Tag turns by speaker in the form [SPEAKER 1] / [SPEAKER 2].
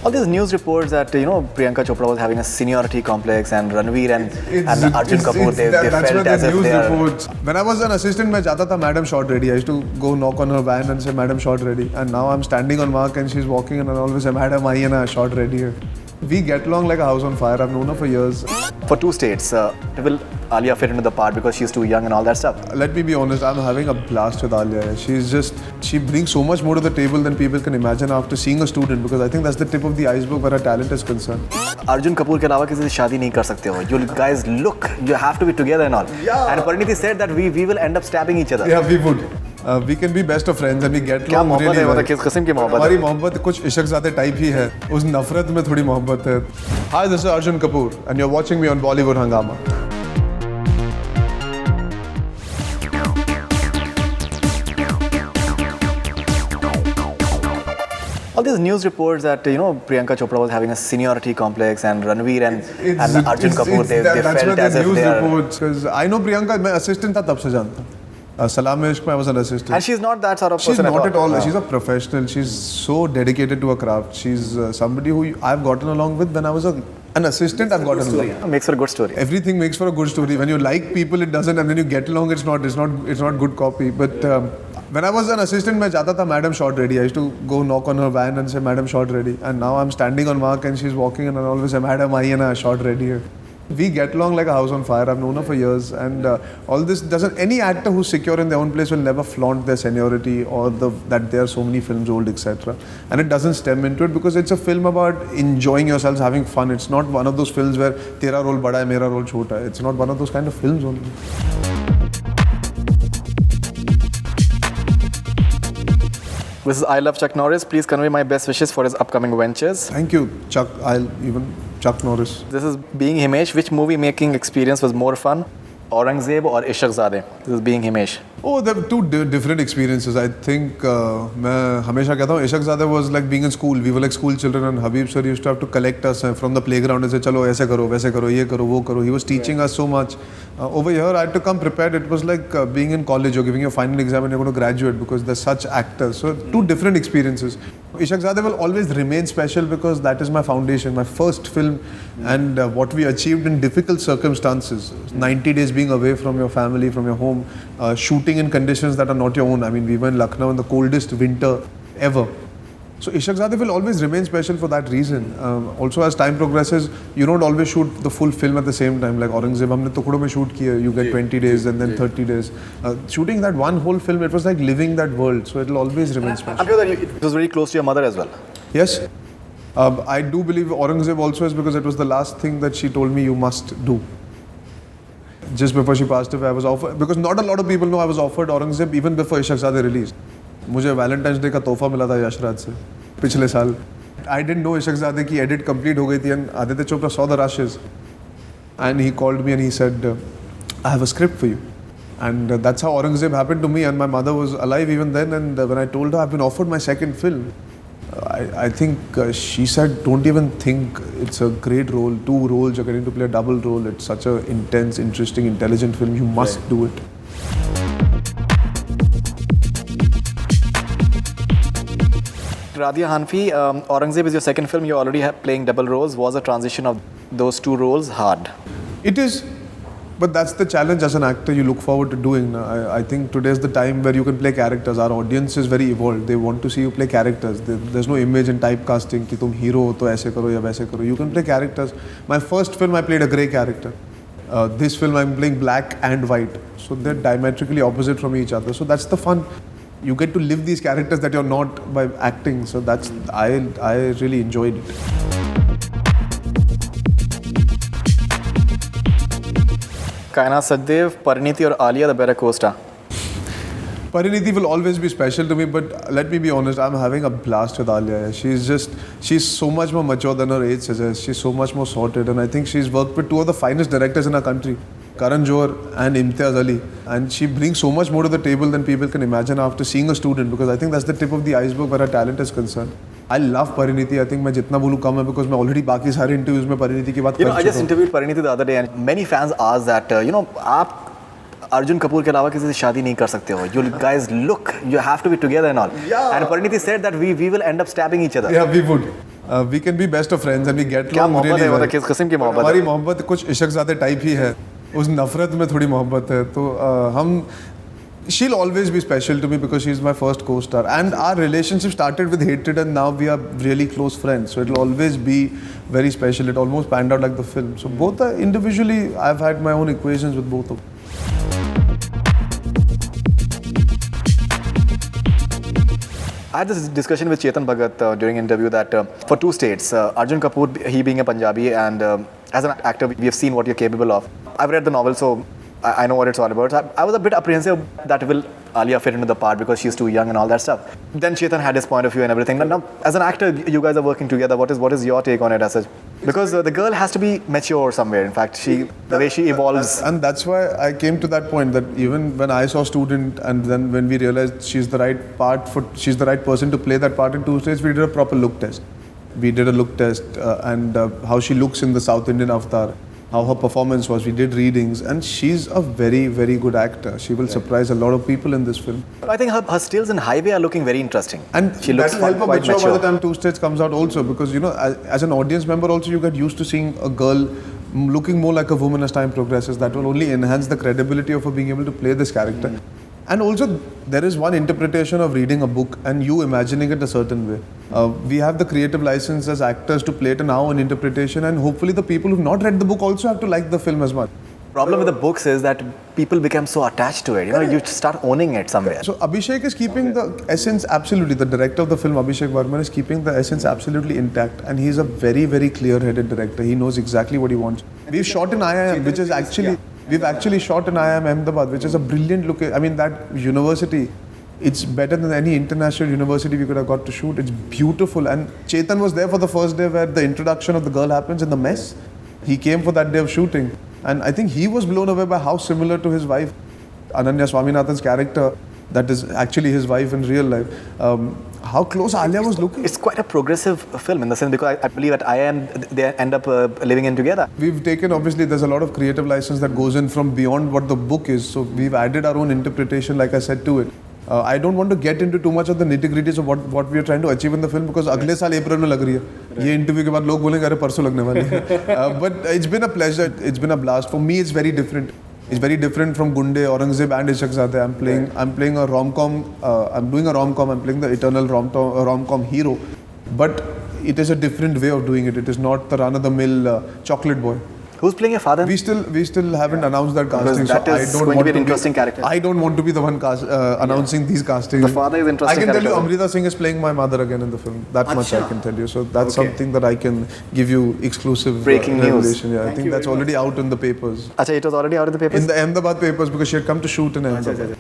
[SPEAKER 1] All these news reports that Priyanka Chopra was having a seniority complex and Ranveer and Arjun Kapoor they felt as if they are.
[SPEAKER 2] When I was an assistant, मैं जाता था Madam Short Ready. I used to go knock on her van and say Madam Short Ready. And now I'm standing on mark and she's walking and I always say Madam I am Short Ready. We get along like a house on fire. I've known her for years.
[SPEAKER 1] For two states, will Alia fit into the part because she's too young and all that stuff?
[SPEAKER 2] Let me be honest, I'm having a blast with Alia. She brings so much more to the table than people can imagine after seeing a student, because I think that's the tip of the iceberg where her talent is concerned.
[SPEAKER 1] Arjun Kapoor के अलावा किसी से शादी नहीं कर सकते हो. You guys you have to be together and all.
[SPEAKER 2] Yeah.
[SPEAKER 1] And Parineeti said that we will end up stabbing each other.
[SPEAKER 2] Yeah, we would. We can be best of friends and we get
[SPEAKER 1] क्या
[SPEAKER 2] along really
[SPEAKER 1] है
[SPEAKER 2] well.
[SPEAKER 1] किस किस्म की मोहब्बत है?
[SPEAKER 2] हमारी मोहब्बत कुछ इशकजादे टाइप ही है. उस नफरत में थोड़ी मोहब्बत है. Hi, this is Arjun Kapoor and you're watching me on Bollywood Hungama.
[SPEAKER 1] All these news reports that Priyanka Chopra was having a seniority complex and Ranveer and Arjun Kapoor they felt as if they are.
[SPEAKER 2] Because I know Priyanka, मैं assistant था तब से जानता. Salam mein Ishq, I was an assistant.
[SPEAKER 1] And she's not that sort of
[SPEAKER 2] She's
[SPEAKER 1] person
[SPEAKER 2] not at all.
[SPEAKER 1] No.
[SPEAKER 2] She's a professional. She's so dedicated to her craft. She's somebody who I've gotten along with when I was an assistant. I've gotten along.
[SPEAKER 1] Makes for a good story.
[SPEAKER 2] Everything makes for a good story. When you like people, it doesn't, and then you get along, it's not good copy. But when I was an assistant, मैं जाता था Madam Short Ready. I used to go knock on her van and say Madam Short Ready. And now I'm standing on mark and she's walking and I always say Madam I am Short Ready. We get along like a house on fire. I've known her for years, and all this doesn't. Any actor who's secure in their own place will never flaunt their seniority or that there are so many films old, etc. And it doesn't stem into it because it's a film about enjoying yourselves, having fun. It's not one of those films where tera role bada hai, mera role chota hai. It's not one of those kind of films only.
[SPEAKER 1] This is I Love Chuck Norris. Please convey my best wishes for his upcoming ventures.
[SPEAKER 2] Thank you, Chuck. Chuck Norris.
[SPEAKER 1] This is Being Himesh. Which movie making experience was more fun? Aurangzeb or Ishaqzaade? This is Being Himesh.
[SPEAKER 2] Oh, they're two different experiences. I think मैं हमेशा कहता हूँ Ishaqzaade was like being in school. We were like school children and Habib sir used to have to collect us from the playground and say चलो ऐसे करो, वैसे करो, ये करो, वो करो. He was teaching us so much. Over here I had to come prepared. It was like being in college. You're giving your final exam and you're going to graduate because there's such actors. So two different experiences. Ishaqzaade will always remain special because that is my foundation, my first film, and what we achieved in difficult circumstances. 90 days being away from your family, from your home, shooting in conditions that are not your own. I mean, we were in Lucknow in the coldest winter ever. So Ishaqzaade will always remain special for that reason. Also, as time progresses, you don't always shoot the full film at the same time. Like Aurangzeb, हमने टुकड़ों में shoot किया. You get 20 days and then 30 days. Shooting that one whole film, it was like living that world. So it will always remain special.
[SPEAKER 1] I'm sure that it was very close to your mother as well.
[SPEAKER 2] Yes. I do believe Aurangzeb also is because it was the last thing that she told me you must do. Just before she passed away, I was offered, because not a lot of people know I was offered Aurangzeb even before Ishaqzaade released. मुझे Valentine's day का तोहफा मिला था यशराज से पिछले साल. I didn't know Ishaqzaade की edit complete हो गई थी and Aditya Chopra saw the rushes and he called me and he said I have a script for you. And that's how Aurangzeb happened to me, and my mother was alive even then, and when I told her I've been offered my second film, I think she said don't even think, it's a great role, 2 roles, you're getting to play a double role, it's such an intense, interesting, intelligent film, you must do it.
[SPEAKER 1] Radhia Hanfi, Aurangzeb is your second film. You're already playing double roles. Was the transition of those 2 roles hard?
[SPEAKER 2] It is, but that's the challenge as an actor you look forward to doing. I think today's the time where you can play characters. Our audience is very evolved. They want to see you play characters. There's no image in typecasting कि तुम hero हो तो ऐसे करो या वैसे करो. You can play characters. My first film I played a grey character. This film I'm playing black and white. So they're diametrically opposite from each other. So that's the fun. You get to live these characters that you're not by acting. So that's, I really enjoyed it.
[SPEAKER 1] Kaina Sachdev, Parineeti or Alia, the better co-star?
[SPEAKER 2] Parineeti will always be special to me, but let me be honest, I'm having a blast with Alia. She's so much more mature than her age suggests. She's so much more sorted, and I think she's worked with 2 of the finest directors in our country, Karan Johar and Imtiaz Ali. And she brings so much more to the table than people can imagine after seeing a student, because I think that's the tip of the iceberg where her talent is concerned. I love Parineeti. I think मैं जितना बोलूँ कम है because मैं already बाकी सारे interviews में Parineeti की बात कर चुका हूँ.
[SPEAKER 1] I just interviewed Parineeti the other day and many fans asked that आप Arjun Kapoor के अलावा किसी से शादी नहीं कर सकते हो. You guys you have to be together and all.
[SPEAKER 2] Yeah.
[SPEAKER 1] And Parineeti said that we will end up stabbing each other.
[SPEAKER 2] Yeah, we would. We can be best of friends and we get
[SPEAKER 1] क्या
[SPEAKER 2] along
[SPEAKER 1] मोहब्बत
[SPEAKER 2] really
[SPEAKER 1] है,
[SPEAKER 2] well.
[SPEAKER 1] मतलब किस किस्म की मोहब्बत
[SPEAKER 2] हमारी
[SPEAKER 1] है?
[SPEAKER 2] मोहब्बत कुछ इशकजादे टाइप ही है, उस नफरत में थोड़ी मोहब्बत है, तो हम she'll always be special to me because she's my first co-star and our relationship started with hatred and now we are really close friends, so it'll always be very special. It almost panned out like the film, so both are individually I've had my own equations with both of them.
[SPEAKER 1] I had this discussion with Chetan Bhagat during an interview that for two states, Arjun Kapoor, he being a Punjabi, and as an actor, we have seen what you're capable of. I've read the novel, so I know what it's all about. So I was a bit apprehensive that will Alia fit into the part because she's too young and all that stuff. Then Chetan had his point of view and everything. But now, as an actor, you guys are working together. What is your take on it as such? Because the girl has to be mature somewhere. In fact, the way she evolves.
[SPEAKER 2] And that's why I came to that point that even when I saw Student and then when we realized she's the right person to play that part in two states, we did a proper look test. We did a look test and how she looks in the South Indian avatar, how her performance was. We did readings and she's a very, very good actor. She will surprise a lot of people in this film.
[SPEAKER 1] I think her skills in Highway are looking very interesting.
[SPEAKER 2] And
[SPEAKER 1] she looks
[SPEAKER 2] that will help her
[SPEAKER 1] quite
[SPEAKER 2] mature
[SPEAKER 1] mature
[SPEAKER 2] by the time Two States comes out also, because you know, as an audience member also you get used to seeing a girl looking more like a woman as time progresses. That will only enhance the credibility of her being able to play this character. And also there is one interpretation of reading a book and you imagining it a certain way. We have the creative license as actors to play it in our own interpretation, and hopefully the people who've not read the book also have to like the film as much.
[SPEAKER 1] Problem with the books is that people become so attached to it. You know, you start owning it somewhere.
[SPEAKER 2] So Abhishek is keeping the essence absolutely. The director of the film, Abhishek Varman, is keeping the essence absolutely intact, and he's a very, very clear-headed director. He knows exactly what he wants. We've shot in IIM, which is actually we've actually shot in IIM Ahmedabad, which is a brilliant location. I mean, that university, it's better than any international university we could have got to shoot. It's beautiful, and Chetan was there for the first day where the introduction of the girl happens in the mess. He came for that day of shooting. And I think he was blown away by how similar to his wife, Ananya Swaminathan's character, that is actually his wife in real life, how close Alia was looking.
[SPEAKER 1] It's quite a progressive film in the sense because I believe at IIM they end up living in together.
[SPEAKER 2] We've taken, obviously, there's a lot of creative license that goes in from beyond what the book is. So we've added our own interpretation, like I said, to it. I don't want to get into too much of the nitty-gritties of what we are trying to achieve in the film because अगले साल अप्रैल में लग रही है. ये interview के बाद लोग बोलेंगे अरे परसों लगने वाली है. But it's been a pleasure. It's been a blast. For me, it's very different. It's very different from Gunday, Aurangzeb, and Ishaqzaade. I'm playing a rom-com. I'm doing a rom-com. I'm playing the eternal rom-com hero. But it is a different way of doing it. It is not the run-of-the-mill chocolate boy.
[SPEAKER 1] Who's playing your father?
[SPEAKER 2] We still haven't announced that casting.
[SPEAKER 1] Because that is going to be an interesting character.
[SPEAKER 2] I don't want to be the one announcing these castings.
[SPEAKER 1] The father is interesting.
[SPEAKER 2] I can tell you, Amrita Singh is playing my mother again in the film. That much I can tell you. So that's something that I can give you exclusive
[SPEAKER 1] breaking news.
[SPEAKER 2] Yeah, I think that's already out in the papers.
[SPEAKER 1] Acha, it was already out in the papers?
[SPEAKER 2] In the Ahmedabad papers because she had come to shoot in Ahmedabad.